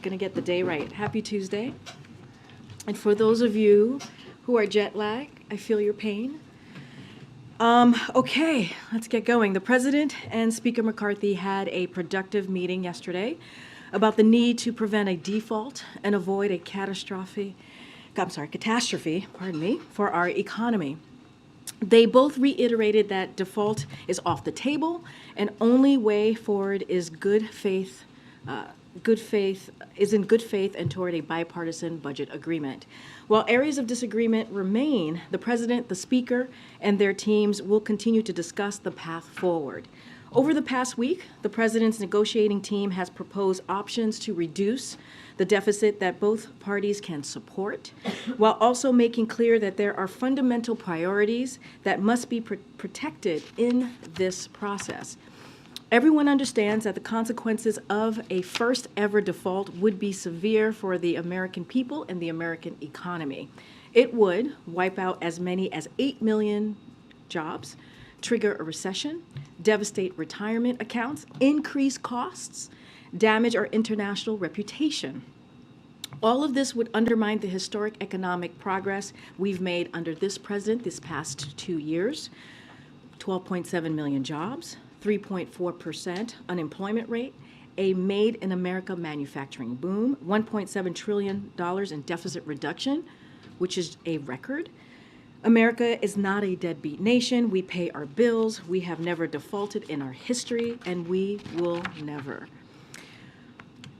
going to get the day right. Happy Tuesday. And for those of you who are jet lagged, I feel your pain. Okay, let's get going. The President and Speaker McCarthy had a productive meeting yesterday about the need to prevent a default and avoid a catastrophe, for our economy. They both reiterated that default is off the table and only way forward is in good faith and toward a bipartisan budget agreement. While areas of disagreement remain, the President, the Speaker, and their teams will continue to discuss the path forward. Over the past week, the President's negotiating team has proposed options to reduce the deficit that both parties can support, while also making clear that there are fundamental priorities that must be protected in this process. Everyone understands that the consequences of a first-ever default would be severe for the American people and the American economy. It would wipe out as many as 8 million jobs, trigger a recession, devastate retirement accounts, increase costs, damage our international reputation. All of this would undermine the historic economic progress we've made under this president this past 2 years. 12.7 million jobs, 3.4% unemployment rate, a made in America manufacturing boom, $1.7 trillion in deficit reduction, which is a record. America is not a deadbeat nation. We pay our bills. We have never defaulted in our history, and we will never.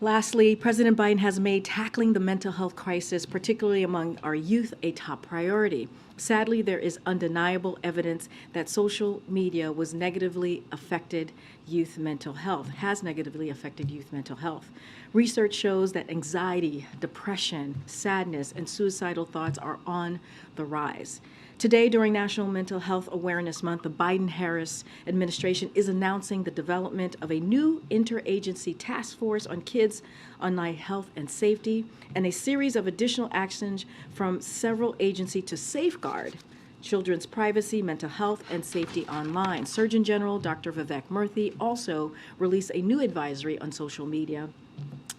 Lastly, President Biden has made tackling the mental health crisis, particularly among our youth, a top priority. Sadly, there is undeniable evidence that social media has negatively affected youth mental health. Research shows that anxiety, depression, sadness, and suicidal thoughts are on the rise. Today, during National Mental Health Awareness Month, the Biden-Harris administration is announcing the development of a new interagency task force on kids' online health and safety, and a series of additional actions from several agencies to safeguard children's privacy, mental health, and safety online. Surgeon General Dr. Vivek Murthy also released a new advisory on social media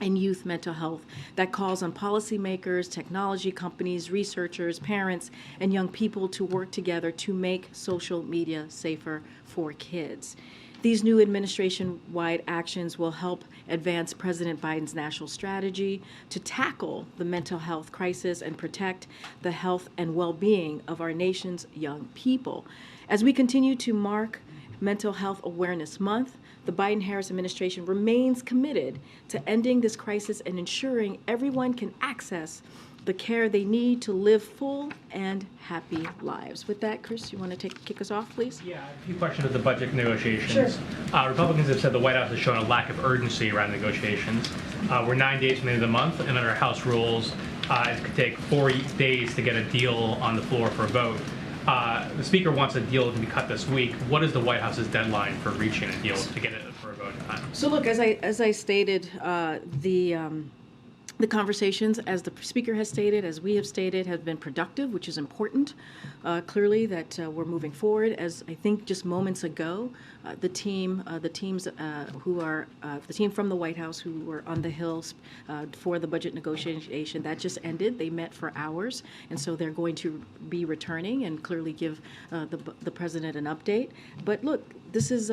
and youth mental health that calls on policymakers, technology companies, researchers, parents, and young people to work together to make social media safer for kids. These new administration-wide actions will help advance President Biden's national strategy to tackle the mental health crisis and protect the health and well-being of our nation's young people. As we continue to mark Mental Health Awareness Month, the Biden-Harris administration remains committed to ending this crisis and ensuring everyone can access the care they need to live full and happy lives. With that, Chris, you want to kick us off, please? Yeah, a few questions of the budget negotiations. Sure. Republicans have said the White House has shown a lack of urgency around negotiations. We're 9 days from the end of the month, and under House rules, it could take 4 days to get a deal on the floor for a vote. The Speaker wants a deal to be cut this week. What is the White House's deadline for reaching a deal to get it for a vote in time? So look, as I stated, the conversations, as the Speaker has stated, as we have stated, have been productive, which is important. Clearly, that we're moving forward. As I think just moments ago, the team from the White House who were on the Hill for the budget negotiation that just ended. They met for hours, and so they're going to be returning and clearly give the president an update. But look, this is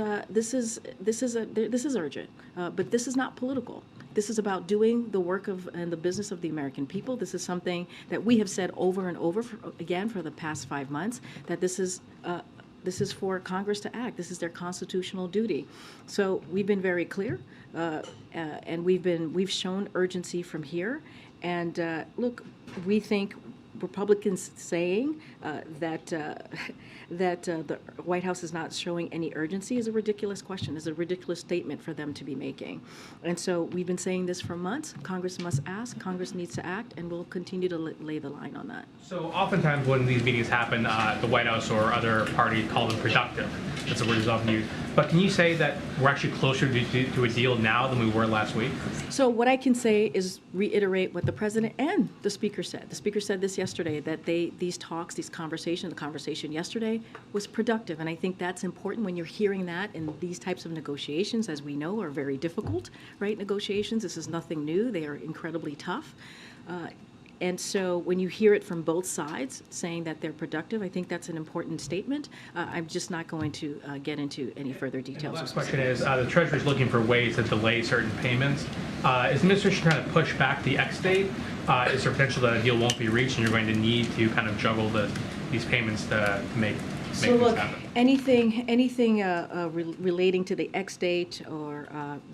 urgent, but this is not political. This is about doing the work of and the business of the American people. This is something that we have said over and over again for the past 5 months, that this is for Congress to act. This is their constitutional duty. So we've been very clear, and we've shown urgency from here. And look, we think Republicans saying that the White House is not showing any urgency is a ridiculous question, is a ridiculous statement for them to be making. And so we've been saying this for months. Congress must ask, Congress needs to act, and we'll continue to lay the line on that. So oftentimes when these meetings happen, the White House or other parties call them productive. That's the word is often used. But can you say that we're actually closer to a deal now than we were last week? So what I can say is reiterate what the President and the Speaker said. The Speaker said this yesterday. yesterday that these talks, the conversation yesterday was productive. And I think that's important when you're hearing that in these types of negotiations, as we know, are very difficult, right? Negotiations, this is nothing new. They are incredibly tough. And so when you hear it from both sides saying that they're productive, I think that's an important statement. I'm just not going to get into any further details. The last question is, the Treasury is looking for ways to delay certain payments. Is the administration trying to push back the X date? Is there potential that a deal won't be reached and you're going to need to kind of juggle these payments to make So look, happen? anything relating to the X date or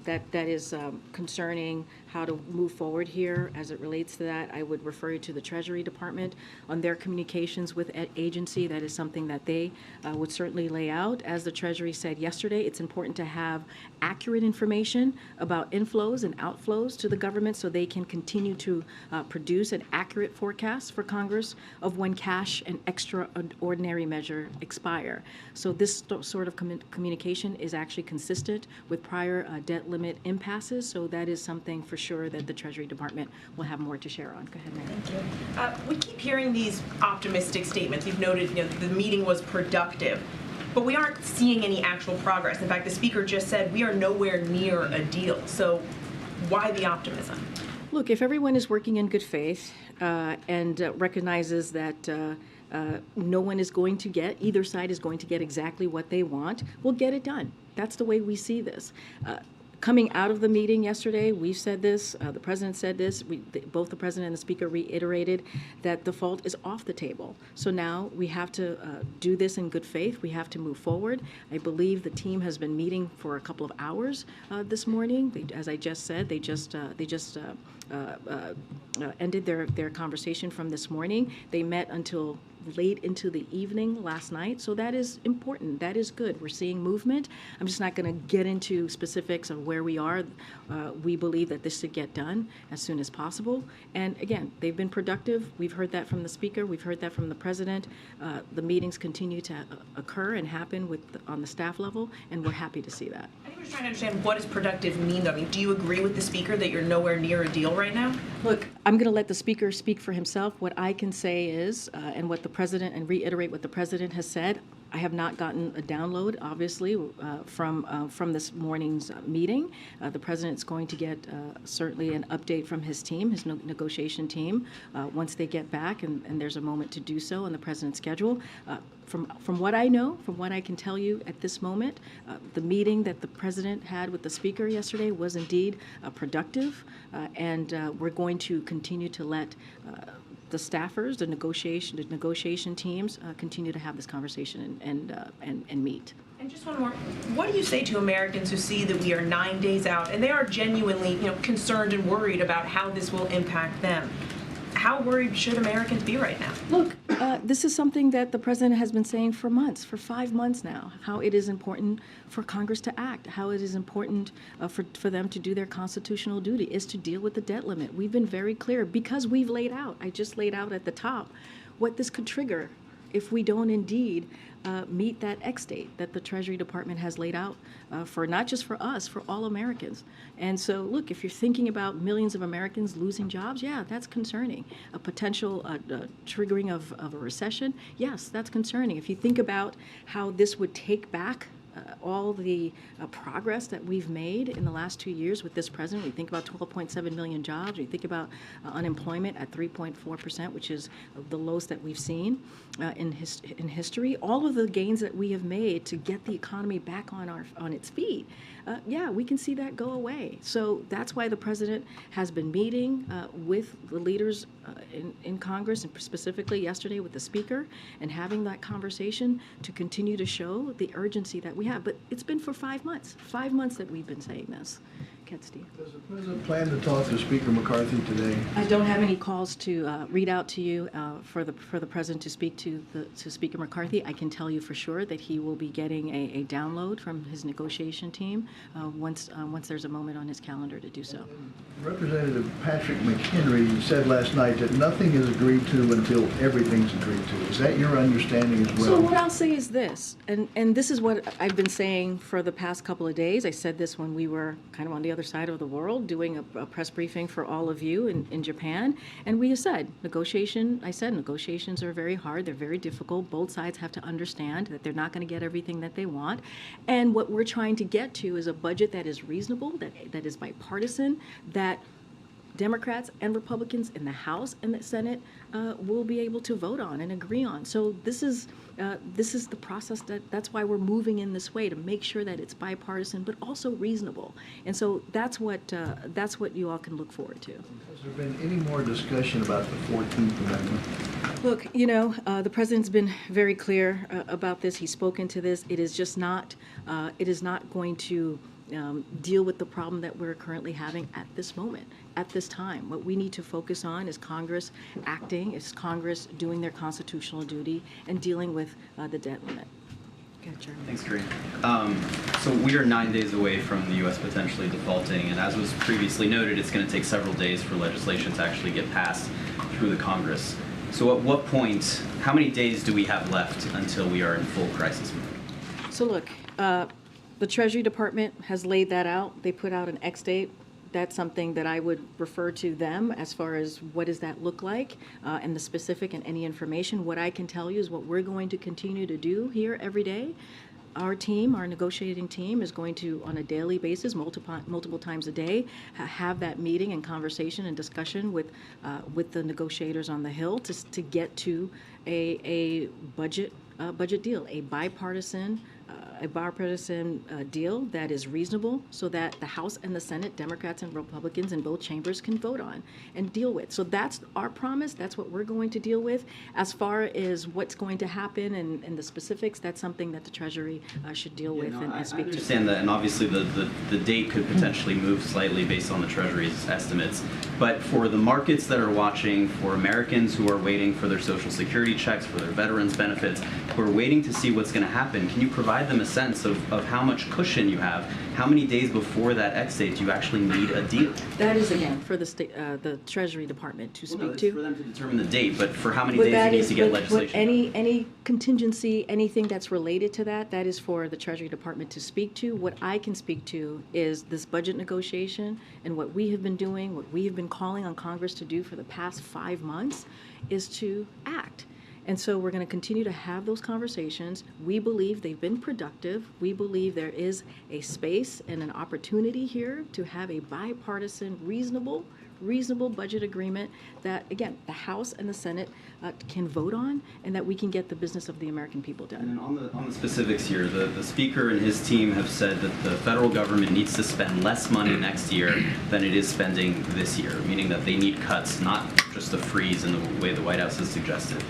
that is concerning how to move forward here as it relates to that, I would refer you to the Treasury Department on their communications with agency. That is something that they would certainly lay out. As the Treasury said yesterday, it's important to have accurate information about inflows and outflows to the government so they can continue to produce an accurate forecast for Congress of when cash and extraordinary measure expire. So this sort of communication is actually consistent with prior debt limit impasses. So that is something for sure that the Treasury Department will have more to share on. Go ahead, Mary. Thank you. We keep hearing these optimistic statements. You've noted, the meeting was productive, but we aren't seeing any actual progress. In fact, the speaker just said we are nowhere near a deal. So why the optimism? Look, if everyone is working in good faith and recognizes that no one is going to get, either side is going to get exactly what they want, we'll get it done. That's the way we see this. Coming out of the meeting yesterday, we've said this, the president said this, both the president and the speaker reiterated that default is off the table. So now we have to do this in good faith. We have to move forward. I believe the team has been meeting for a couple of hours this morning. As I just said, they just ended their conversation from this morning. They met until late into the evening last night. So that is important. That is good. We're seeing movement. I'm just not going to get into specifics of where we are. We believe that this should get done as soon as possible. And again, they've been productive. We've heard that from the speaker. We've heard that from the president. The meetings continue to occur and happen on the staff level, and we're happy to see that. I think we're just trying to understand, what does productive mean, though? I mean, do you agree with the speaker that you're nowhere near a deal right now? Look, I'm going to let the speaker speak for himself. What I can say is, and what the president, and reiterate what the president has said, I have not gotten a download, obviously, from this morning's meeting. The president's going to get certainly an update from his team, his negotiation team, once they get back, and there's a moment to do so on the president's schedule. From what I know, from what I can tell you at this moment, the meeting that the president had with the speaker yesterday was indeed productive, and we're going to continue to let the staffers, the negotiation teams continue to have this conversation and meet. And just one more. What do you say to Americans who see that we are 9 days out and they are genuinely, concerned and worried about how this will impact them? How worried should Americans be right now? Look, this is something that the president has been saying for months, for 5 months now, how it is important for Congress to act, how it is important for them to do their constitutional duty, is to deal with the debt limit. We've been very clear because we've laid out, I just laid out at the top, what this could trigger if we don't indeed meet that X date that the Treasury Department has laid out for not just for us, for all Americans. And so, look, if you're thinking about millions of Americans losing jobs, yeah, that's concerning. A potential triggering of a recession, yes, that's concerning. If you think about how this would take back all the progress that we've made in the last 2 years with this president. We think about 12.7 million jobs. We think about unemployment at 3.4%, which is the lowest that we've seen in history. All of the gains that we have made to get the economy back on its feet, yeah, we can see that go away. So that's why the president has been meeting with the leaders in Congress, and specifically yesterday with the speaker, and having that conversation to continue to show the urgency that we have. But it's been for 5 months that we've been saying this. Steve. Does the president plan to talk to Speaker McCarthy today? I don't have any calls to read out to you for the president to speak to Speaker McCarthy. I can tell you for sure that he will be getting a download from his negotiation team once there's a moment on his calendar to do so. Representative Patrick McHenry said last night that nothing is agreed to until everything's agreed to. Is that your understanding as well? So what I'll say is this, and this is what I've been saying for the past couple of days. I said this when we were kind of on the other side of the world doing a press briefing for all of you in Japan. And we have said, negotiations are very hard. They're very difficult. Both sides have to understand that they're not going to get everything that they want. And what we're trying to get to is a budget that is reasonable, that is bipartisan, that Democrats and Republicans in the House and the Senate will be able to vote on and agree on. So this is the process. That's why we're moving in this way, to make sure that it's bipartisan but also reasonable. And so that's what you all can look forward to. Has there been any more discussion about the 14th Amendment? Look, the president's been very clear about this. He's spoken to this. It is just not. It is not going to deal with the problem that we're currently having at this moment, at this time. What we need to focus on is Congress acting, is Congress doing their constitutional duty and dealing with the debt limit. Okay, Chair. Thanks, Karine. So we are 9 days away from the U.S. potentially defaulting, and as was previously noted, it's going to take several days for legislation to actually get passed through the Congress. So at what point, how many days do we have left until we are in full crisis mode? So look, the Treasury Department has laid that out. They put out an X date. That's something that I would refer to them as far as what does that look like and the specific and any information. What I can tell you is what we're going to continue to do here every day. Our team, our negotiating team, is going to, on a daily basis, multiple times a day, have that meeting and conversation and discussion with the negotiators on the Hill to get to a budget deal, a bipartisan deal that is reasonable, so that the House and the Senate, Democrats and Republicans in both chambers, can vote on and deal with. So that's our promise. That's what we're going to deal with. As far as what's going to happen and the specifics, that's something that the Treasury should deal with and speak to. I understand that, and obviously the date could potentially move slightly based on the Treasury's estimates. But for the markets that are watching, for Americans who are waiting for their Social Security checks, for their veterans benefits, who are waiting to see what's going to happen, can you provide them a sense of how much cushion you have? How many days before that X date do you actually need a deal? That is, again, for the Treasury Department to speak Well, no, to. it's for them to determine the date, but for how many But days that it needs is, to get but legislation? any contingency, anything that's related to that is for the Treasury Department to speak to. What I can speak to is this budget negotiation, and what we have been doing, what we have been calling on Congress to do for the past 5 months is to act. And so we're going to continue to have those conversations. We believe they've been productive. We believe there is a space and an opportunity here to have a bipartisan, reasonable budget agreement that, again, the House and the Senate can vote on, and that we can get the business of the American people done. And on the specifics here, the Speaker and his team have said that the federal government needs to spend less money next year than it is spending this year, meaning that they need cuts, not just a freeze in the way the White House has suggested.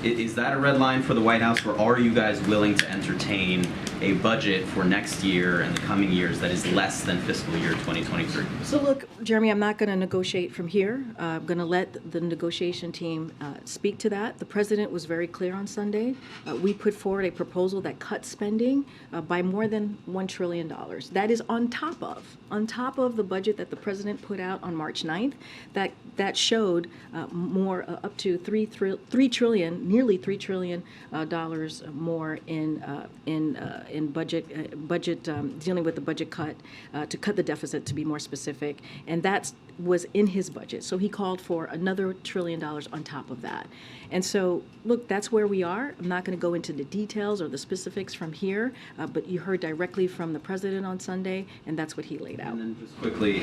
Is that a red line for the White House, or are you guys willing to entertain a budget for next year and the coming years that is less than fiscal year 2023? So look, Jeremy, I'm not going to negotiate from here. I'm going to let the negotiation team speak to that. The president was very clear on Sunday. We put forward a proposal that cuts spending by more than $1 trillion. That is on top of the budget that the president put out on March 9th. That showed more up to $3 trillion, nearly $3 trillion more in budget dealing with the budget cut to cut the deficit, to be more specific, and that was in his budget. So he called for another $1 trillion on top of that. And so, look, that's where we are. I'm not going to go into the details or the specifics from here, but you heard directly from the president on Sunday, and that's what he laid out. And then just quickly,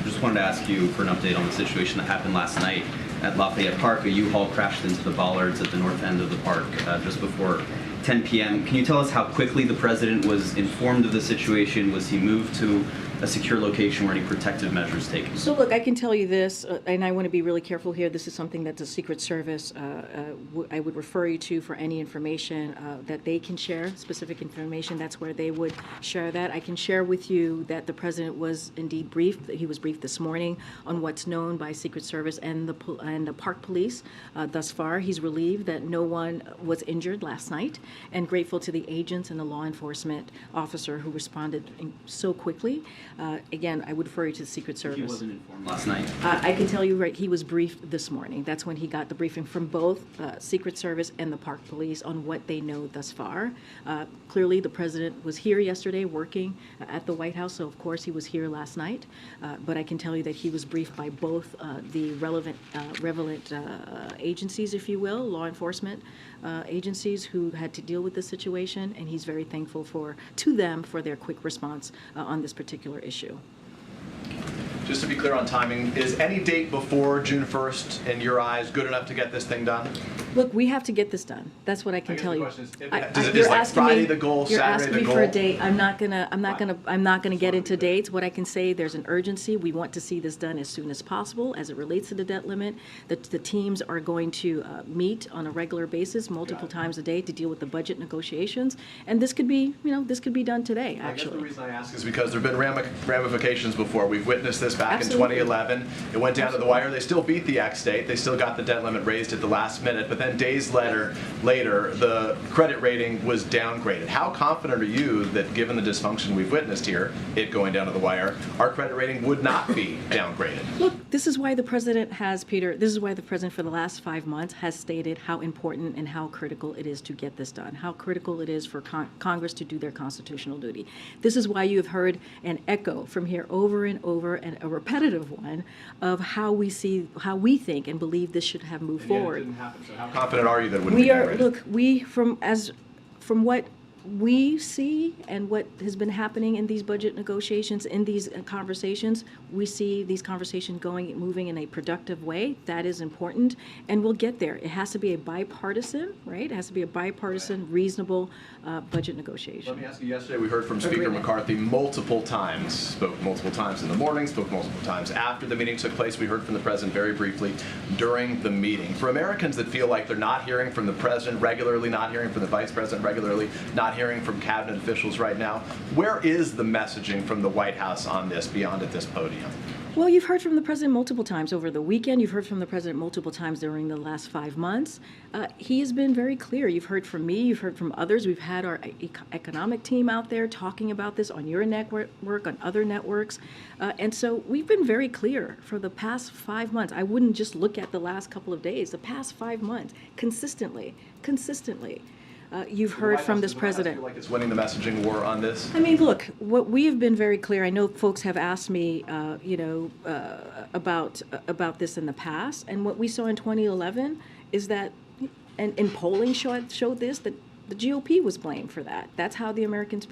just wanted to ask you for an update on the situation that happened last night at Lafayette Park. A U-Haul crashed into the bollards at the north end of the park just before 10 p.m. Can you tell us how quickly the president was informed of the situation? Was he moved to a secure location? Were any protective measures taken? So look, I can tell you this, and I want to be really careful here. This is something that the Secret Service, I would refer you to for any information that they can share, specific information. That's where they would share that. I can share with you that the president was indeed briefed. He was briefed this morning on what's known by Secret Service and the park police. Thus far, he's relieved that no one was injured last night, and grateful to the agents and the law enforcement officer who responded so quickly. Again, I would refer you to the Secret Service. He wasn't informed last night. I can tell you, right, he was briefed this morning. That's when he got the briefing from both Secret Service and the Park Police on what they know thus far. Clearly, the president was here yesterday working at the White House, so of course he was here last night. But I can tell you that he was briefed by both the relevant agencies, if you will, law enforcement agencies who had to deal with this situation, and he's very thankful to them for their quick response on this particular issue. Just to be clear on timing, is any date before June 1st, in your eyes, good enough to get this thing done? Look, we have to get this done. That's what I can tell you. Is like Friday the goal, You're Saturday asking the me goal? for a date. I'm not gonna get into dates. What I can say, there's an urgency. We want to see this done as soon as possible. As it relates to the debt limit, the teams are going to meet on a regular basis, multiple times a day, to deal with the budget negotiations. And this could be, this could be done today, I guess the actually. reason I ask is because there have been ramifications before. We've witnessed this back Absolutely. in 2011. It went down to the wire. They still beat the ex-state. They still got the debt limit raised at the last minute. But then days later, the credit rating was downgraded. How confident are you that, given the dysfunction we've witnessed here, it going down to the wire, our credit rating would not be downgraded? Look, this is why the president has, Peter, this is why the president for the last 5 months has stated how important and how critical it is to get this done, how critical it is for Congress to do their constitutional duty. This is why you have heard an echo from here over and over, and a repetitive one, of how we think and believe this should have moved forward. It didn't happen. So how confident are you that it wouldn't be We are, downgraded? look, from what we see and what has been happening in these budget negotiations, in these conversations, we see these conversations moving in a productive way. That is important, and we'll get there. It has to be a bipartisan, right? It has to be a bipartisan, reasonable budget negotiation. Let me ask you, yesterday we heard from Speaker Agreement. McCarthy multiple times, spoke multiple times in the morning, spoke multiple times after the meeting took place. We heard from the president very briefly during the meeting. For Americans that feel like they're not hearing from the president regularly, not hearing from the vice president regularly, not hearing from cabinet officials right now, where is the messaging from the White House on this beyond at this podium? Well, you've heard from the president multiple times over the weekend. You've heard from the president multiple times during the last 5 months. He has been very clear. You've heard from me. You've heard from others. We've had our economic team out there talking about this on your network, on other networks. And so we've been very clear for the past 5 months. I wouldn't just look at the last couple of days. The past 5 months, consistently. You've heard from this president. Feel like it's winning the messaging war on this? I mean, look, what we have been very clear. I know folks have asked me, about this in the past, and what we saw in 2011 is that, and polling showed this, that the GOP was blamed for that. That's how the Americans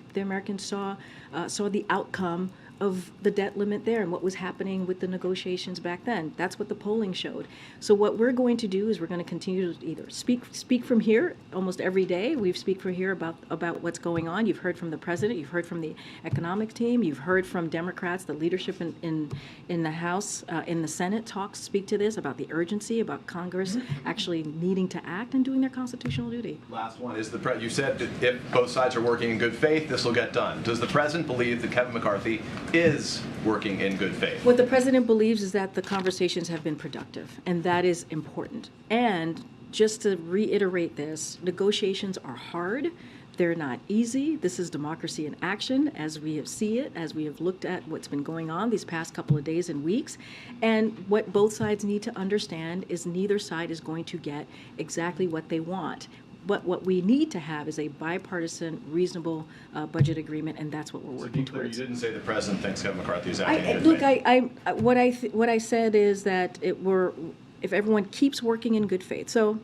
saw the outcome of the debt limit there and what was happening with the negotiations back then. That's what the polling showed. So what we're going to do is we're going to continue to either speak from here almost every day. We speak from here about what's going on. You've heard from the president. You've heard from the economic team. You've heard from Democrats, the leadership in the House, in the Senate speak to this, about the urgency, about Congress actually needing to act and doing their constitutional duty. Last one is you said that if both sides are working in good faith, this will get done. Does the president believe that Kevin McCarthy is working in good faith? What the president believes is that the conversations have been productive, and that is important. And just to reiterate this, negotiations are hard. They're not easy. This is democracy in action, as we have looked at what's been going on these past couple of days and weeks. And what both sides need to understand is neither side is going to get exactly what they want. But what we need to have is a bipartisan, reasonable budget agreement, and that's what we're working You towards. didn't say the president thinks Kevin McCarthy is acting in good faith. What I said is that if everyone keeps working in good faith. So,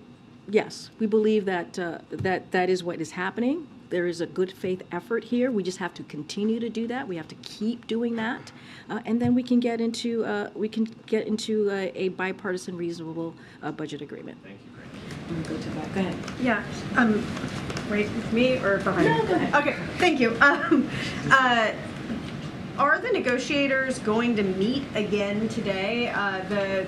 yes, we believe that that is what is happening. There is a good faith effort here. We just have to continue to do that. We have to keep doing that, and then we can get into a bipartisan, reasonable budget agreement. Thank you, Karine. I'm gonna go to that. Go ahead. Yeah, right with me or behind? No, go ahead. Okay, thank you. Are the negotiators going to meet again today? The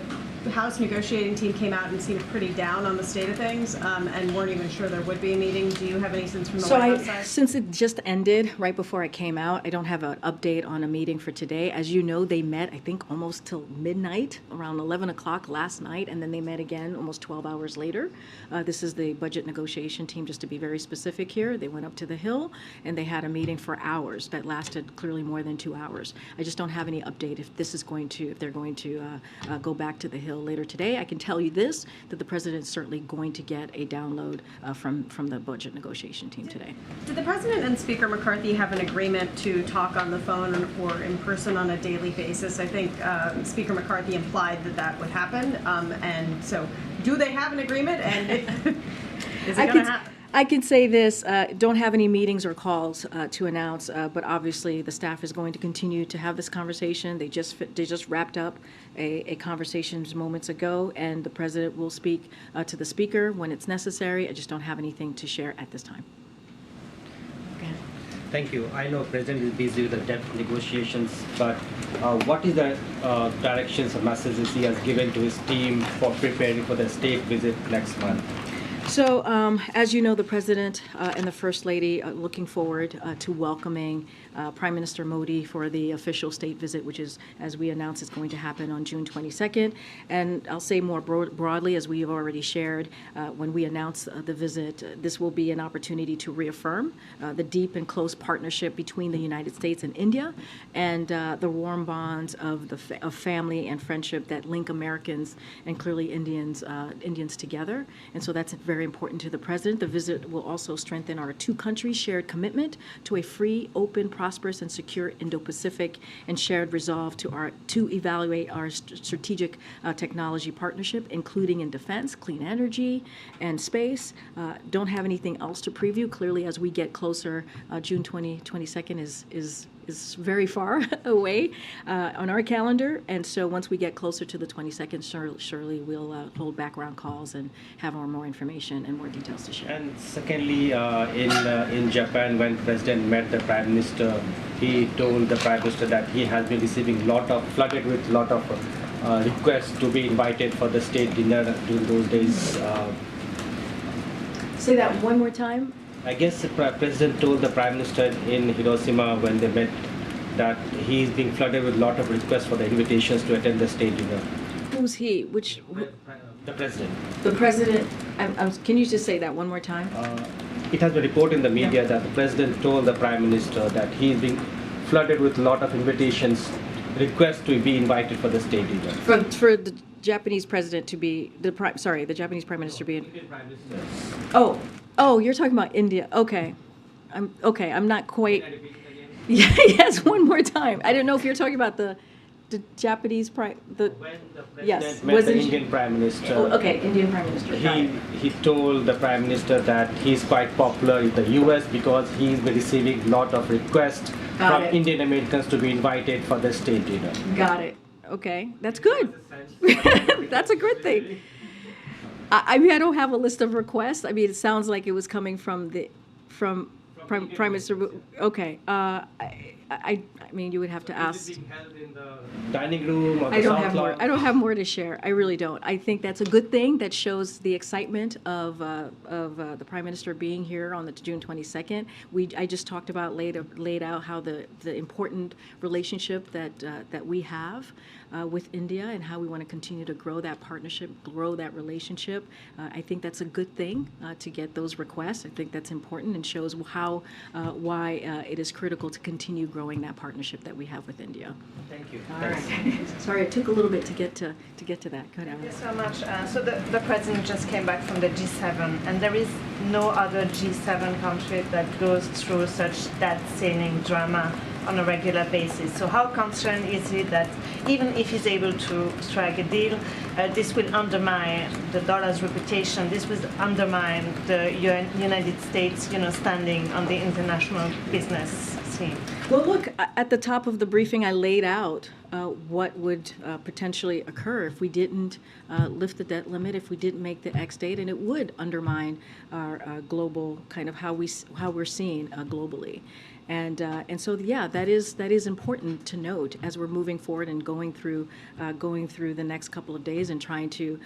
House negotiating team came out and seemed pretty down on the state of things, and weren't even sure there would be a meeting. Do you have any sense from the So White House side? since it just ended right before I came out, I don't have an update on a meeting for today. As you know, they met, I think, almost till midnight, around 11 o'clock last night, and then they met again almost 12 hours later. This is the budget negotiation team, just to be very specific here. They went up to the Hill, and they had a meeting for hours that lasted clearly more than 2 hours. I just don't have any update if they're going to go back to the Hill later today. I can tell you this, that the president is certainly going to get a download from the budget negotiation team today. Did the president and Speaker McCarthy have an agreement to talk on the phone or in person on a daily basis? I think Speaker McCarthy implied that would happen, and so do they have an agreement? And is it going to happen? I can say this, don't have any meetings or calls to announce, but obviously the staff is going to continue to have this conversation. They just wrapped up a conversation moments ago, and the president will speak to the speaker when it's necessary. I just don't have anything to share at this time. Thank you. I know President is busy with the debt negotiations, but what is the directions or messages he has given to his team for preparing for the state visit next month? So, as you know, the President and the First Lady are looking forward to welcoming Prime Minister Modi for the official state visit, which is, as we announced, is going to happen on June 22nd. And I'll say more broadly, as we have already shared, when we announce the visit, this will be an opportunity to reaffirm the deep and close partnership between the United States and India, and the warm bonds of family and friendship that link Americans and clearly Indians together. And so that's very important to the President. The visit will also strengthen our two countries' shared commitment to a free, open, prosperous, and secure Indo-Pacific, and shared resolve to evaluate our strategic technology partnership, including in defense, clean energy, and space. Don't have anything else to preview. Clearly, as we get closer, June 22nd is very far away on our calendar, and so once we get closer to the 22nd, surely we'll hold background calls and have more information and more details to share. And secondly, in Japan, when President met the Prime Minister, he told the Prime Minister that he has been receiving flooded with lot of requests to be invited for the state dinner during those days. Say that one more time. I guess the President told the Prime Minister in Hiroshima when they met that he's being flooded with a lot of requests for the invitations to attend the state dinner. Who's he? The President. The President. Can you just say that one more time? It has been reported in the media that the President told the Prime Minister that he's being flooded with a lot of invitations, requests to be invited for the state dinner. For the Japanese President to be the Japanese Prime Minister being. Prime Minister. Oh, you're talking about India. Okay. I'm not quite. Yes, one more time. I don't know if you're talking about the Japanese When the Yes. President met Was the it- Indian Prime Minister, Okay, Indian Prime Minister. Got it. he told the Prime Minister that he's quite popular in the US because he's been receiving a lot of requests Got from it. Indian Americans to be invited for the state dinner. Got it. Okay, that's good. That's a good thing. I mean, I don't have a list of requests. I mean, it sounds like it was coming from Prime Minister. Okay. I mean, you would have to ask. Is it being held in the dining room or the I don't South have more. Lawn? I don't have more to share. I really don't. I think that's a good thing. That shows the excitement of the Prime Minister being here on the June 22nd. I just talked about laid out how the important relationship that we have with India and how we want to continue to grow that partnership, grow that relationship. I think that's a good thing to get those requests. I think that's important and shows why it is critical to continue growing that partnership that we have with India. Thank you. All right. Sorry, it took a little bit to get to that. Go ahead, Thank you Alice. so much. So the president just came back from the G7, and there is no other G7 country that goes through such debt-ceiling drama on a regular basis. So how concerned is he that even if he's able to strike a deal, this will undermine the dollar's reputation, this will undermine the United States, standing on the international business scene? Well, look, at the top of the briefing, I laid out what would potentially occur if we didn't lift the debt limit, if we didn't make the X date, and it would undermine our global kind of how we're seen globally. And so, yeah, that is important to note as we're moving forward and going through the next couple of days and trying to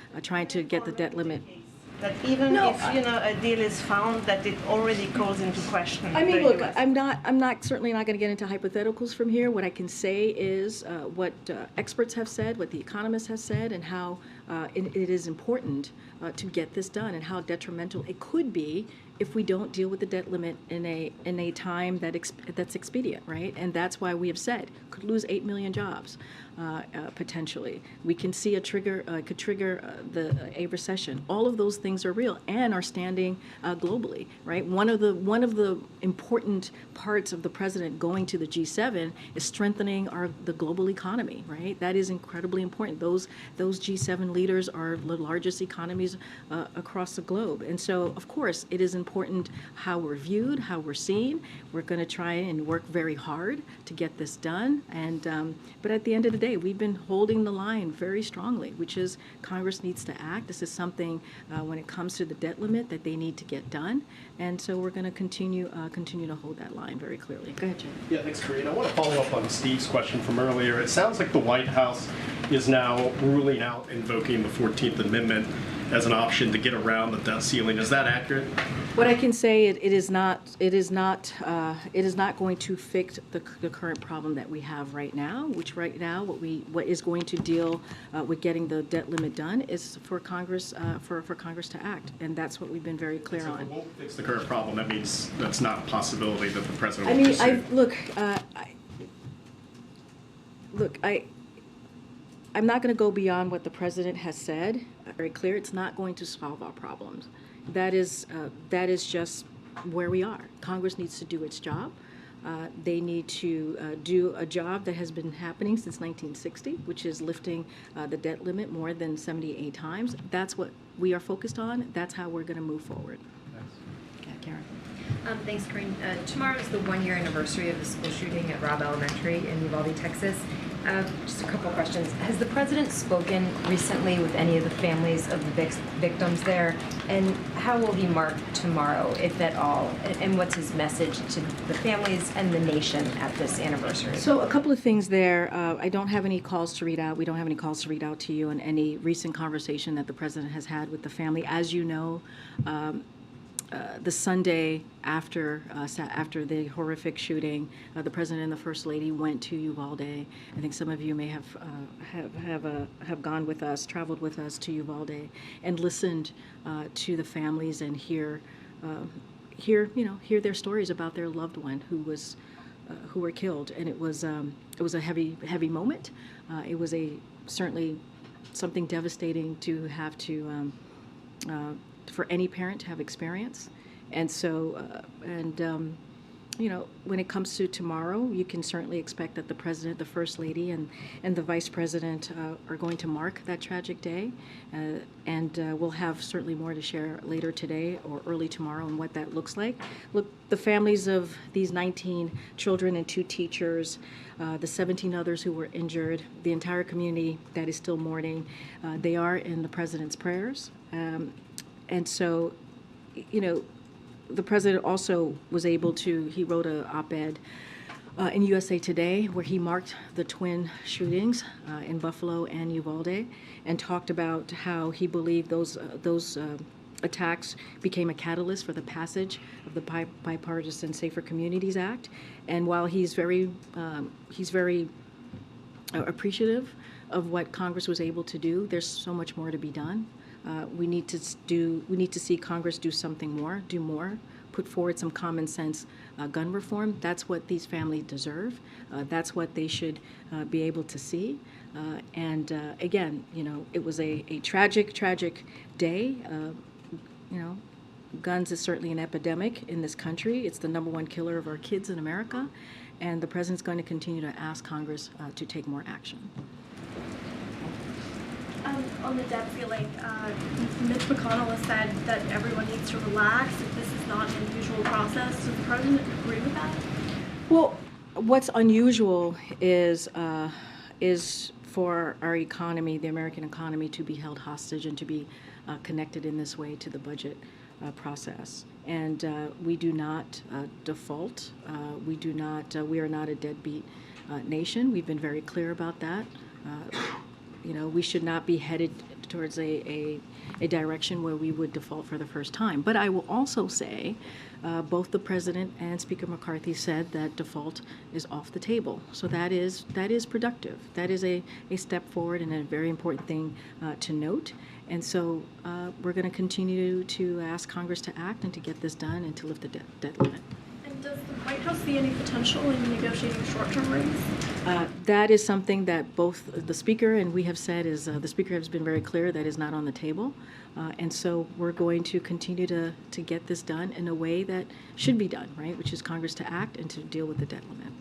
get the debt limit. That even No, if a deal is found, that it already calls into question. I mean, the look, US. I'm certainly not going to get into hypotheticals from here. What I can say is what experts have said, what the economists have said, and how it is important to get this done, and how detrimental it could be if we don't deal with the debt limit in a time that's expedient, right? And that's why we have said could lose 8 million jobs potentially. We can see could trigger a recession. All of those things are real and are standing globally, right? One of the important parts of the president going to the G7 is strengthening the global economy, right? That is incredibly important. Those G7 leaders are the largest economies across the globe, and so of course it is important how we're viewed, how we're seen. We're going to try and work very hard to get this done, and but at the end of the day, we've been holding the line very strongly, which is Congress needs to act. This is something when it comes to the debt limit that they need to get done, and so we're going to continue to hold that line very clearly. Go ahead, Jim. Yeah, thanks, Karine. I want to follow up on Steve's question from earlier. It sounds like the White House is now ruling out invoking the 14th Amendment as an option to get around the debt ceiling. Is that accurate? What I can say, it is not going to fix the current problem that we have right now. Which right now, what is going to deal with getting the debt limit done is for Congress for Congress to act, and that's what we've been very clear So on. if it won't fix the current problem, that means that's not a possibility that the president I will mean, pursue. I'm not going to go beyond what the president has said. Very clear, it's not going to solve our problems. That is just where we are. Congress needs to do its job. They need to do a job that has been happening since 1960, which is lifting the debt limit more than 78 times. That's what we are focused on. That's how we're going to move forward. Okay, Karen. Thanks, Karine. Tomorrow is the one-year anniversary of the school shooting at Robb Elementary in Uvalde, Texas. Just a couple questions. Has the president spoken recently with any of the families of the victims there? And how will he mark tomorrow, if at all? And what's his message to the families and the nation at this anniversary? So a couple of things there. I don't have any calls to read out. We don't have any calls to read out to you on any recent conversation that the president has had with the family. As you know, the Sunday after the horrific shooting, the president and the first lady went to Uvalde. I think some of you may have gone with us, traveled with us to Uvalde, and listened to the families and hear their stories about their loved one who were killed. And it was a heavy moment. It was certainly something devastating to have to. For any parent to have experience. And so, when it comes to tomorrow, you can certainly expect that the president, the first lady, and the vice president are going to mark that tragic day. And we'll have certainly more to share later today or early tomorrow on what that looks like. Look, the families of these 19 children and 2 teachers, the 17 others who were injured, the entire community that is still mourning, they are in the president's prayers. And so, the president also was able to, he wrote an op-ed in USA Today where he marked the twin shootings in Buffalo and Uvalde and talked about how he believed those attacks became a catalyst for the passage of the Bipartisan Safer Communities Act. And while he's very appreciative of what Congress was able to do, there's so much more to be done. We need to see Congress do something more, do more, put forward some common sense gun reform. That's what these families deserve. That's what they should be able to see. And again, it was a tragic day. Guns is certainly an epidemic in this country. It's the #1 killer of our kids in America. And the president's going to continue to ask Congress to take more action. On the debt ceiling, Mitch McConnell has said that everyone needs to relax, that this is not an unusual process. Does the president agree with that? Well, what's unusual is for our economy, the American economy, to be held hostage and to be connected in this way to the budget process. And we do not default. We are not a deadbeat nation. We've been very clear about that. We should not be headed towards a direction where we would default for the first time. But I will also say, both the President and Speaker McCarthy said that default is off the table. So that is productive. That is a step forward and a very important thing to note. And so we're going to continue to ask Congress to act and to get this done and to lift the debt limit. And does the White House see any potential in negotiating short-term rates? That is something that both the Speaker and we have said is, the Speaker has been very clear that is not on the table. And so we're going to continue to get this done in a way that should be done, right, which is Congress to act and to deal with the debt limit.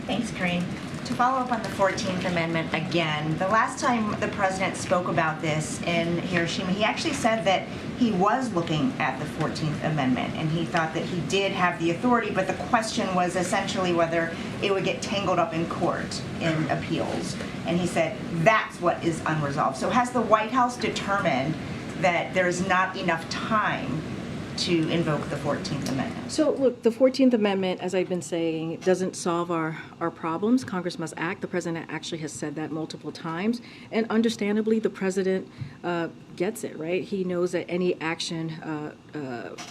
Thanks, Karine. To follow up on the 14th Amendment again, the last time the President spoke about this in Hiroshima, he actually said that he was looking at the 14th Amendment and he thought that he did have the authority, but the question was essentially whether it would get tangled up in court in appeals. And he said that's what is unresolved. So has the White House determined that there is not enough time to invoke the 14th Amendment? So look, the 14th Amendment, as I've been saying, doesn't solve our problems. Congress must act. The President actually has said that multiple times. And understandably, the President gets it, right? He knows that any action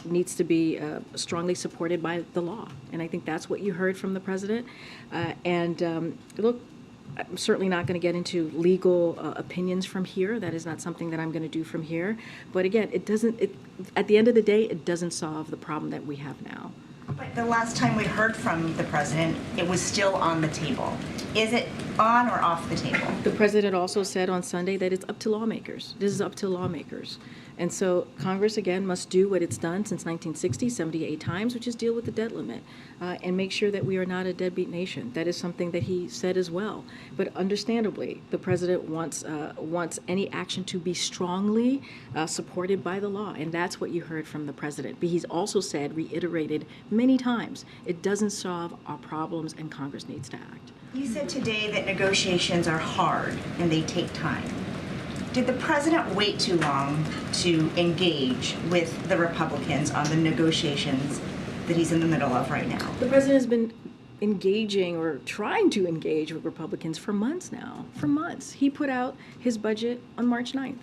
needs to be strongly supported by the law. And I think that's what you heard from the President. Look, I'm certainly not going to get into legal opinions from here. That is not something that I'm going to do from here. But again, at the end of the day, it doesn't solve the problem that we have now. But the last time we heard from the President, it was still on the table. Is it on or off the table? The President also said on Sunday that it's up to lawmakers. This is up to lawmakers. And so Congress, again, must do what it's done since 1960, 78 times, which is deal with the debt limit and make sure that we are not a deadbeat nation. That is something that he said as well. But understandably, the President wants any action to be strongly supported by the law, and that's what you heard from the President. But he's also said, reiterated many times, it doesn't solve our problems and Congress needs to act. You said today that negotiations are hard and they take time. Did the President wait too long to engage with the Republicans on the negotiations that he's in the middle of right now? The President has been engaging or trying to engage with Republicans for months now, for months. He put out his budget on March 9th.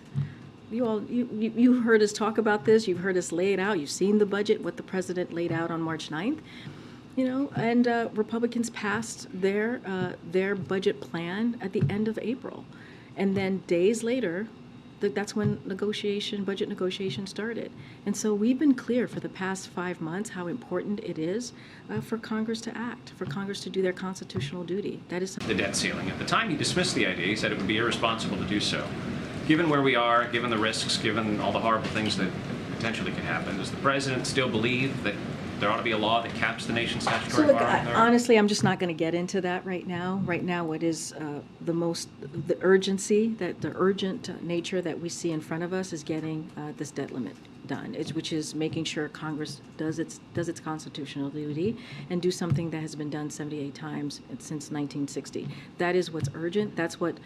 You've heard us talk about this. You've heard us lay it out. You've seen the budget, what the President laid out on March 9th. And Republicans passed their budget plan at the end of April. And then days later, that's when budget negotiations started. And so we've been clear for the past 5 months how important it is for Congress to act, for Congress to do their constitutional duty. That is the debt ceiling. At the time he dismissed the idea, he said it would be irresponsible to do so. Given where we are, given the risks, given all the horrible things that potentially could happen, does the President still believe that there ought to be a law that caps the nation's statutory borrowing authority? Honestly, I'm just not going to get into that right now. Right now, what is the urgent nature that we see in front of us is getting this debt limit done, which is making sure Congress does its constitutional duty and do something that has been done 78 times since 1960. That is what's urgent. That's what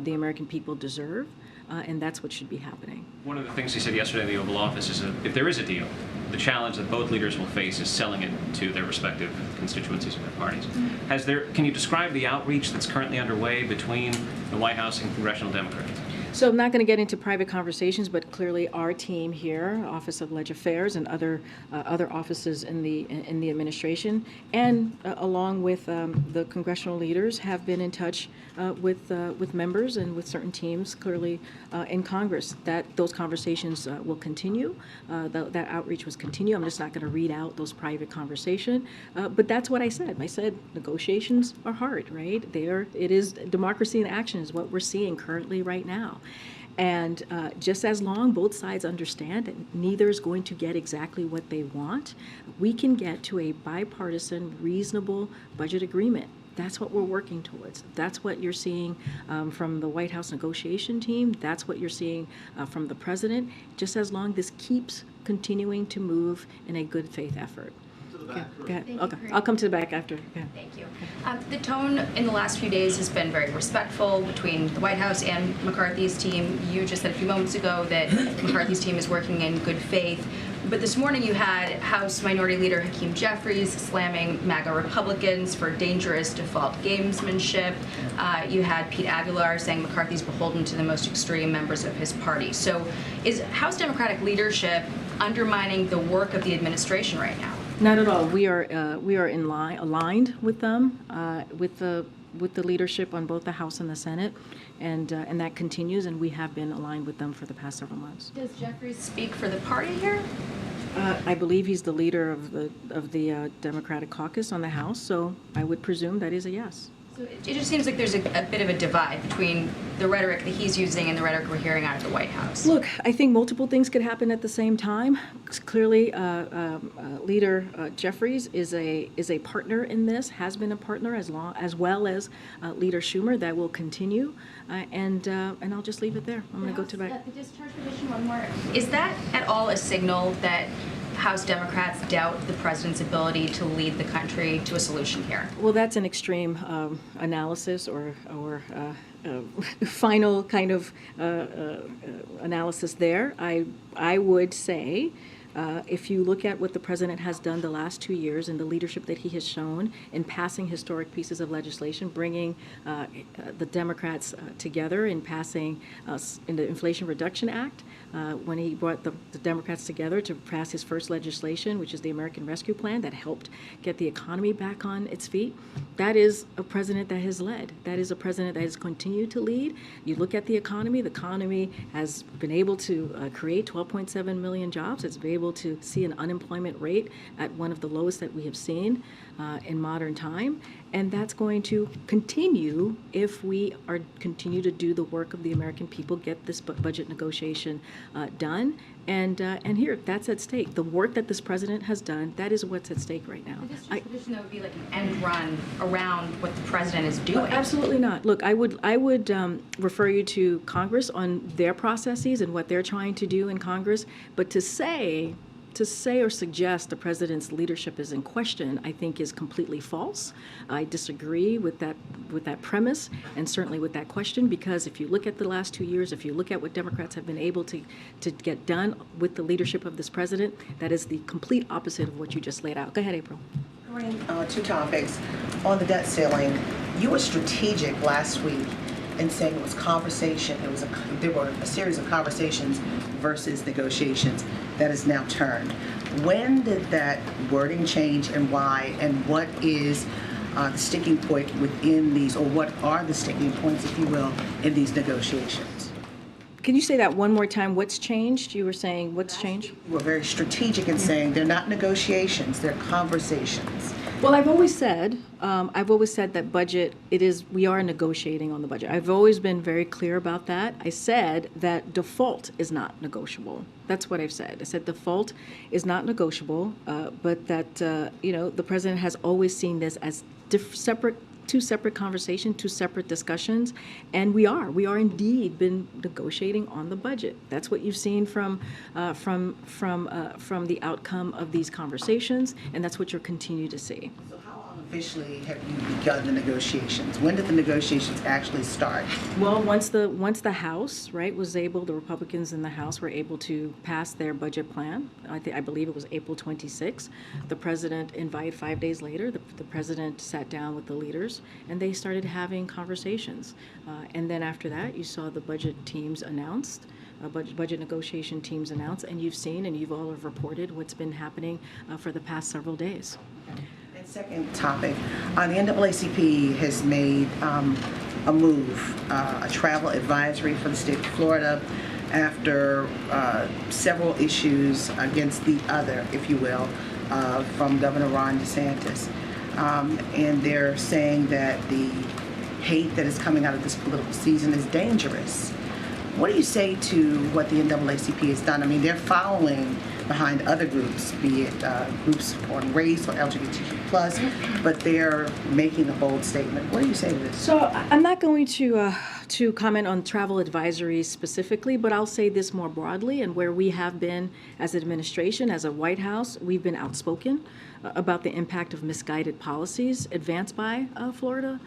the American people deserve, and that's what should be happening. One of the things he said yesterday in the Oval Office is if there is a deal, the challenge that both leaders will face is selling it to their respective constituencies and their parties. Can you describe the outreach that's currently underway between the White House and congressional Democrats? So I'm not going to get into private conversations, but clearly our team here, Office of Leg Affairs and other offices in the administration, and along with the congressional leaders, have been in touch with members and with certain teams clearly in Congress. Those conversations will continue. That outreach will continue. I'm just not going to read out those private conversations, but that's what I said. I said negotiations are hard, right? It is democracy in action is what we're seeing currently right now. And just as long both sides understand that neither is going to get exactly what they want, we can get to a bipartisan, reasonable budget agreement. That's what we're working towards. That's what you're seeing from the White House negotiation team. That's what you're seeing from the President, just as long this keeps continuing to move in a good faith effort. So Go ahead. Thank you, Okay, Karine. I'll come to the back after. Go ahead. Thank you. The tone in the last few days has been very respectful between the White House and McCarthy's team. You just said a few moments ago that McCarthy's team is working in good faith. But this morning you had House Minority Leader Hakeem Jeffries slamming MAGA Republicans for dangerous default gamesmanship. You had Pete Aguilar saying McCarthy's beholden to the most extreme members of his party. So is House Democratic leadership undermining the work of the administration right now? Not at all. We are in line, aligned with them, with the leadership on both the House and the Senate, and that continues. And we have been aligned with them for the past several months. Does Jeffries speak for the party here? I believe he's the leader of the Democratic caucus on the House, so I would presume that is a yes. So it just seems like there's a bit of a divide between the rhetoric that he's using and the rhetoric we're hearing out of the White House. Look, I think multiple things could happen at the same time. Clearly, Leader Jeffries is a partner in this, has been a partner as well as Leader Schumer. That will continue, and I'll just leave it there. I'm going to go to back. The discharge petition, one more. Is that at all a signal that House Democrats doubt the president's ability to lead the country to a solution here? Well, that's an extreme analysis or final kind of analysis there. I would say if you look at what the president has done the last 2 years and the leadership that he has shown in passing historic pieces of legislation, bringing the Democrats together in passing in the Inflation Reduction Act, when he brought the Democrats together to pass his first legislation, which is the American Rescue Plan, that helped get the economy back on its feet. That is a president that has led. That is a president that has continued to lead. You look at the economy has been able to create 12.7 million jobs. It's been able to see an unemployment rate at one of the lowest that we have seen in modern time. And that's going to continue if we continue to do the work of the American people, get this budget negotiation done. And here, that's at stake. The work that this president has done, that is what's at stake right now. The discharge petition, that would be like an end run around what the president is doing. Absolutely not. Look, I would refer you to Congress on their processes and what they're trying to do in Congress. But to say or suggest the president's leadership is in question, I think is completely false. I disagree with that premise and certainly with that question, because if you look at the last 2 years, if you look at what Democrats have been able to get done with the leadership of this president, that is the complete opposite of what you just laid out. Go ahead, April. Two topics. On the debt ceiling, you were strategic last week in saying it was conversation. There were a series of conversations versus negotiations. That is now turned. When did that wording change and why? And what is the sticking point within these, or what are the sticking points, if you will, in these negotiations? Can you say that one more time? What's changed? You were saying what's changed? You were very strategic in saying they're not negotiations, they're conversations. Well, I've always said that budget, we are negotiating on the budget. I've always been very clear about that. I said that default is not negotiable. That's what I've said. I said default is not negotiable, but that, the president has always seen this as two separate conversations, two separate discussions, and we are indeed been negotiating on the budget. That's what you've seen from the outcome of these conversations, and that's what you'll continue to see. So how long officially have you begun the negotiations? When did the negotiations actually start? Well, once the House, the Republicans in the House were able to pass their budget plan, I believe it was April 26th, the president invited 5 days later, the president sat down with the leaders and they started having conversations. And then after that, you saw the budget teams announced, budget negotiation teams announced, and you've seen and you've all have reported what's been happening for the past several days. And second topic, the NAACP has made a move, a travel advisory for the state of Florida after several issues against the other, if you will, from Governor Ron DeSantis. And they're saying that the hate that is coming out of this political season is dangerous. What do you say to what the NAACP has done? I mean, they're following behind other groups, be it groups on race or LGBTQ+, but they're making a bold statement. What do you say to this? So I'm not going to comment on travel advisories specifically, but I'll say this more broadly, and where we have been as an administration, as a White House, we've been outspoken about the impact of misguided policies advanced by Florida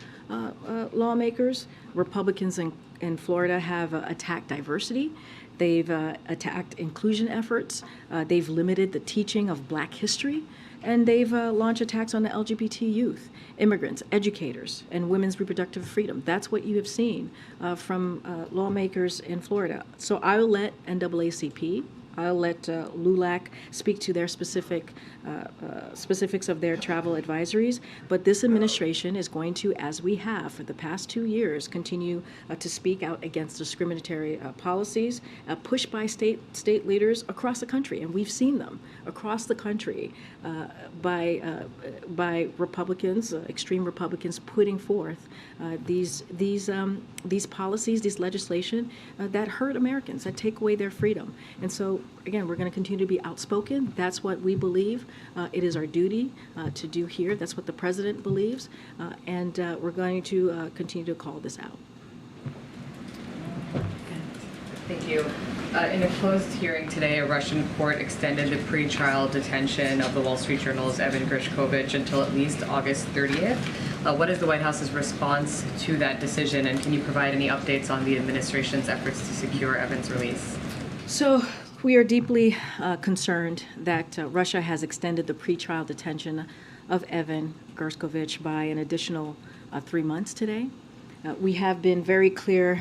lawmakers. Republicans in Florida have attacked diversity. They've attacked inclusion efforts. They've limited the teaching of Black history. And they've launched attacks on the LGBT youth, immigrants, educators, and women's reproductive freedom. That's what you have seen from lawmakers in Florida. So I'll let NAACP, I'll let LULAC speak to their specifics of their travel advisories, but this administration is going to, as we have for the past 2 years, continue to speak out against discriminatory policies pushed by state leaders across the country, and we've seen them across the country by Republicans, extreme Republicans, putting forth these policies, these legislation that hurt Americans, that take away their freedom. And so, again, we're going to continue to be outspoken. That's what we believe. It is our duty to do here. That's what the president believes. And we're going to continue to call this out. Thank you. In a closed hearing today, a Russian court extended the pretrial detention of the Wall Street Journal's Evan Gershkovich until at least August 30th. What is the White House's response to that decision, and can you provide any updates on the administration's efforts to secure Evan's release? So we are deeply concerned that Russia has extended the pretrial detention of Evan Gershkovich by an additional 3 months today. We have been very clear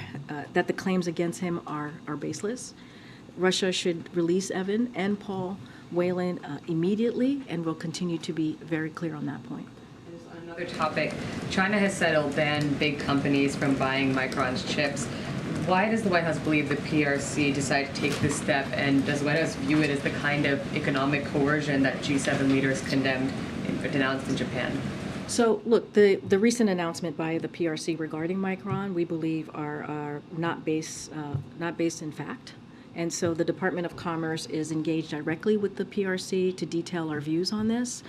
that the claims against him are baseless. Russia should release Evan and Paul Whelan immediately, and will continue to be very clear on that point. On another topic, China has said it'll ban big companies from buying Micron's chips. Why does the White House believe the PRC decided to take this step, and does the White House view it as the kind of economic coercion that G7 leaders denounced in Japan? So, look, the recent announcement by the PRC regarding Micron, we believe are not based in fact. And so the Department of Commerce is engaged directly with the PRC to detail our views on this.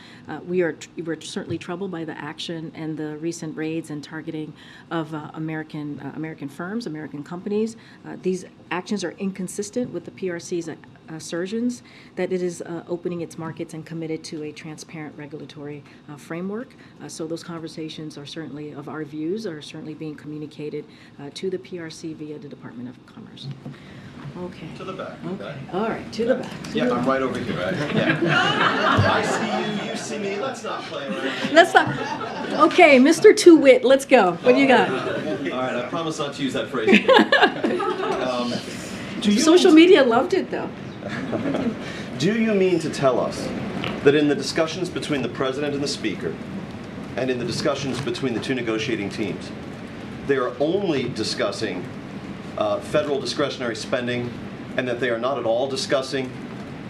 We're certainly troubled by the action and the recent raids and targeting of American firms, American companies. These actions are inconsistent with the PRC's assertions that it is opening its markets and committed to a transparent regulatory framework. So those conversations are certainly, of our views, are certainly being communicated to the PRC via the Department of Commerce. Okay. To the back. Okay. All right, to the back. Yeah, I'm right over here. Yeah. I see you, you see me. Let's not play around. Let's not. Okay, Mr. Two-Wit, let's go. What do you got? All right, I promise not to use that phrase again. Social media loved it, though. Do you mean to tell us that in the discussions between the president and the speaker, and in the discussions between the two negotiating teams, they are only discussing federal discretionary spending, and that they are not at all discussing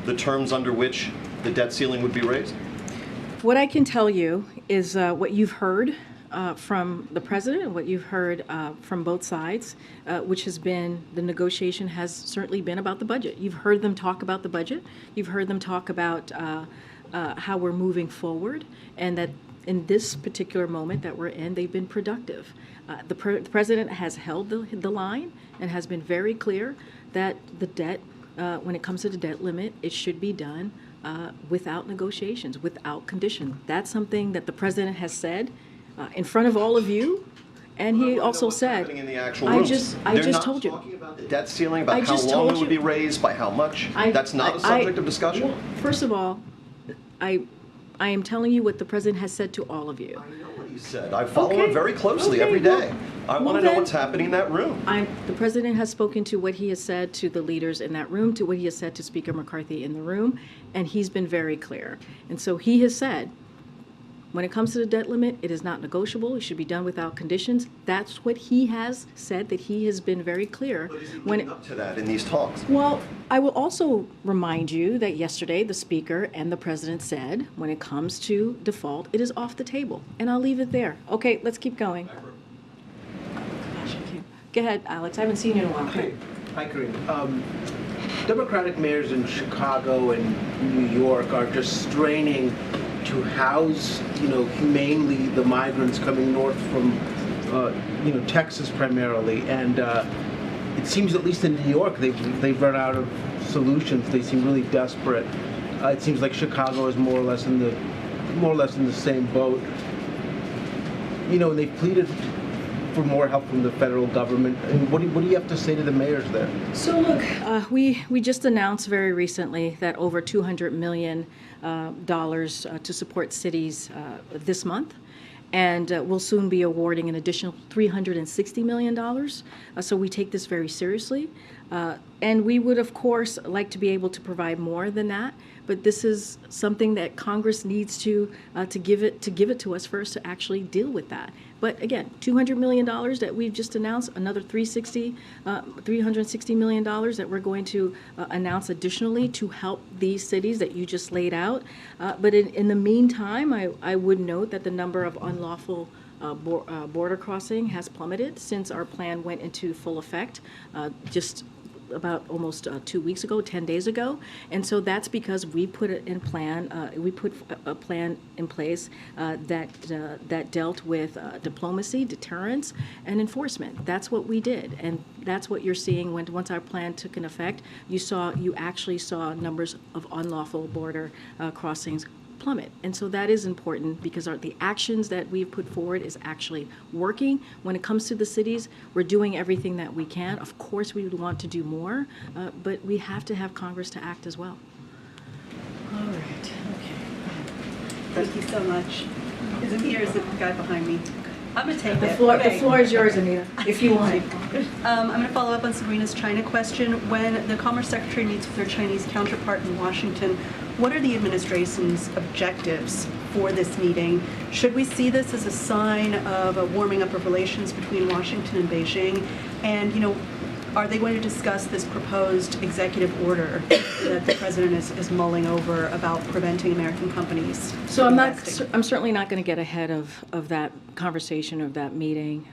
the terms under which the debt ceiling would be raised? What I can tell you is what you've heard from the president and what you've heard from both sides, which has been, the negotiation has certainly been about the budget. You've heard them talk about the budget. You've heard them talk about how we're moving forward, and that in this particular moment that we're in, they've been productive. The president has held the line and has been very clear that the debt, when it comes to the debt limit, it should be done without negotiations, without condition. That's something that the president has said in front of all of you, and he also said, in the actual rooms. I just told you. Talking about the debt ceiling, about how long it would be raised, by how much. That's not a subject of discussion. Well, first of all, I am telling you what the president has said to all of you. I know what he said. I follow him very closely every day. I want to know what's happening in that room. The president has spoken to what he has said to the leaders in that room, to what he has said to Speaker McCarthy in the room, and he's been very clear. And so he has said, when it comes to the debt limit, it is not negotiable. It should be done without conditions. That's what he has said, that he has been very clear. But is he leading up to that in these talks? Well, I will also remind you that yesterday the speaker and the president said, when it comes to default, it is off the table. And I'll leave it there. Okay, let's keep going. Gosh, okay. Go ahead, Alex. I haven't seen you in a while. Hi, Karine. Democratic mayors in Chicago and New York are just straining to house, humanely the migrants coming north from, Texas primarily. And it seems, at least in New York, they've run out of solutions. They seem really desperate. It seems like Chicago is more or less in the more or less in the same boat. You know, and they've pleaded for more help from the federal government. And what do you have to say to the mayors there? So look, we just announced very recently that over $200 million to support cities this month. And we'll soon be awarding an additional $360 million. So we take this very seriously. And we would, of course, like to be able to provide more than that. But this is something that Congress needs to give it to us first to actually deal with that. But again, $200 million that we've just announced, another $360 million that we're going to announce additionally to help these cities that you just laid out. But in the meantime, I would note that the number of unlawful border crossing has plummeted since our plan went into full effect just about almost 2 weeks ago, 10 days ago. And so that's because we put a plan in place that dealt with diplomacy, deterrence, and enforcement. That's what we did. And that's what you're seeing once our plan took in effect. You actually saw numbers of unlawful border crossings plummet. And so that is important because the actions that we've put forward is actually working. When it comes to the cities, we're doing everything that we can. Of course, we would want to do more, but we have to have Congress to act as well. All right. Okay. Thank you so much. Is it me or is it the guy behind me? I'm going to take The it. floor, Okay. the floor is yours, Anita, if you want. I'm going to follow up on Sabrina's China question. When the Commerce Secretary meets with their Chinese counterpart in Washington, what are the administration's objectives for this meeting? Should we see this as a sign of a warming up of relations between Washington and Beijing? And, you know, are they going to discuss this proposed executive order that the president is mulling over about preventing American companies? So I'm certainly not going to get ahead of that conversation, of that meeting.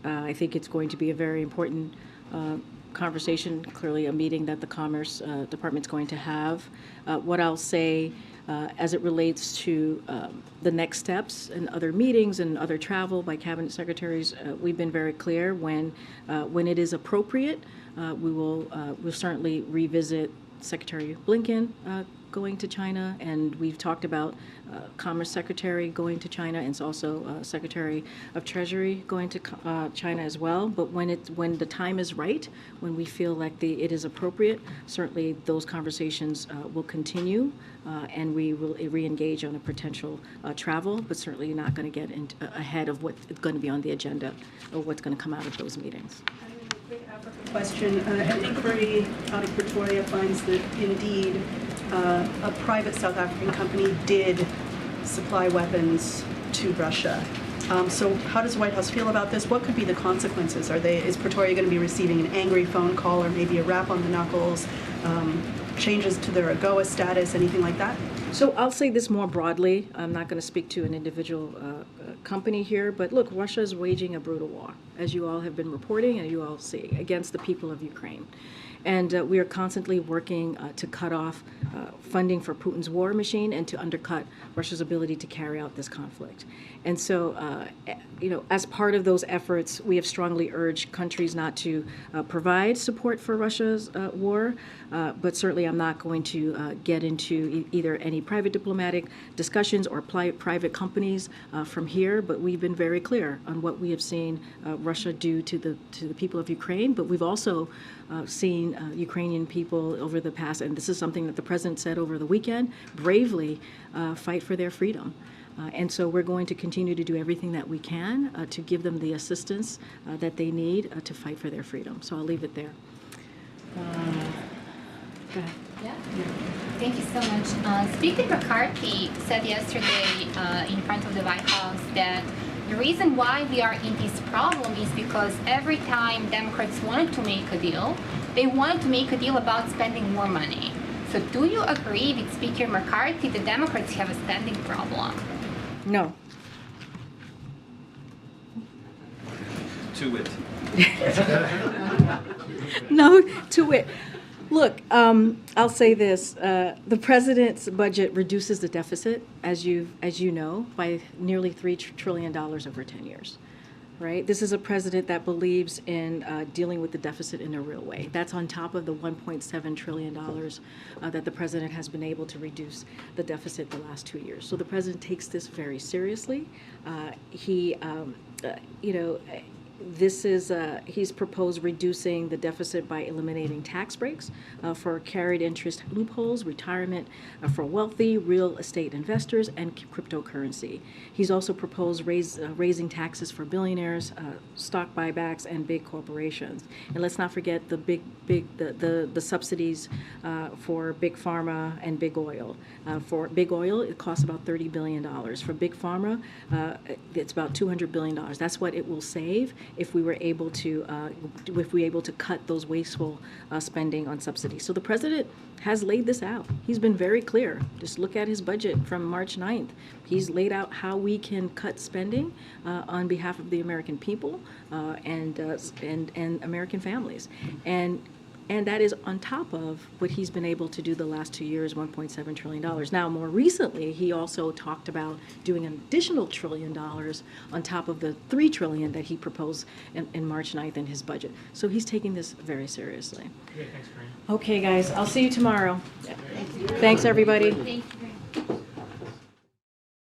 I think it's going to be a very important conversation, clearly a meeting that the Commerce Department's going to have. What I'll say as it relates to the next steps and other meetings and other travel by cabinet secretaries, we've been very clear when it is appropriate, we'll certainly revisit Secretary Blinken going to China, and we've talked about Commerce Secretary going to China, and it's also Secretary of Treasury going to China as well. But when the time is right, when we feel like it is appropriate, certainly those conversations will continue, and we will re-engage on a potential travel, but certainly not going to get ahead of what's going to be on the agenda or what's going to come out of those meetings. Question. An inquiry out of Pretoria finds that indeed a private South African company did supply weapons to Russia. So how does the White House feel about this? What could be the consequences? Is Pretoria going to be receiving an angry phone call or maybe a rap on the knuckles, changes to their AGOA status, anything like that? So I'll say this more broadly. I'm not going to speak to an individual company here, but look, Russia is waging a brutal war, as you all have been reporting and you all see, against the people of Ukraine. And we are constantly working to cut off funding for Putin's war machine and to undercut Russia's ability to carry out this conflict. And so, as part of those efforts, we have strongly urged countries not to provide support for Russia's war, but certainly I'm not going to get into either any private diplomatic discussions or private companies from here, but we've been very clear on what we have seen Russia do to the people of Ukraine, but we've also seen Ukrainian people over the past, and this is something that the president said over the weekend, bravely fight for their freedom. And so we're going to continue to do everything that we can to give them the assistance that they need to fight for their freedom. So I'll leave it there. Go ahead. Yeah. Thank you so much. Speaker McCarthy said yesterday in front of the White House that the reason why we are in this problem is because every time Democrats wanted to make a deal, they wanted to make a deal about spending more money. So do you agree with Speaker McCarthy that Democrats have a spending problem? No. To it. No, to it. Look, I'll say this. The president's budget reduces the deficit, as you know, by nearly $3 trillion over 10 years. right? This is a president that believes in dealing with the deficit in a real way. That's on top of the $1.7 trillion that the president has been able to reduce the deficit the last 2 years. So the president takes this very seriously. He's proposed reducing the deficit by eliminating tax breaks for carried interest loopholes, retirement for wealthy real estate investors, and cryptocurrency. He's also proposed raising taxes for billionaires, stock buybacks, and big corporations. And let's not forget the subsidies for big pharma and big oil. For big oil, it costs about $30 billion. For big pharma, it's about $200 billion. That's what it will save if we were able to cut those wasteful spending on subsidies. So the president has laid this out. He's been very clear. Just look at his budget from March 9th. He's laid out how we can cut spending on behalf of the American people and American families. And that is on top of what he's been able to do the last 2 years, $1.7 trillion. Now, more recently, he also talked about doing an additional $1 trillion on top of the $3 trillion that he proposed in March 9th in his budget. So he's taking this very seriously. Great, thanks, Karine. Okay, guys, I'll see you tomorrow. Thanks, everybody. Thank you very much.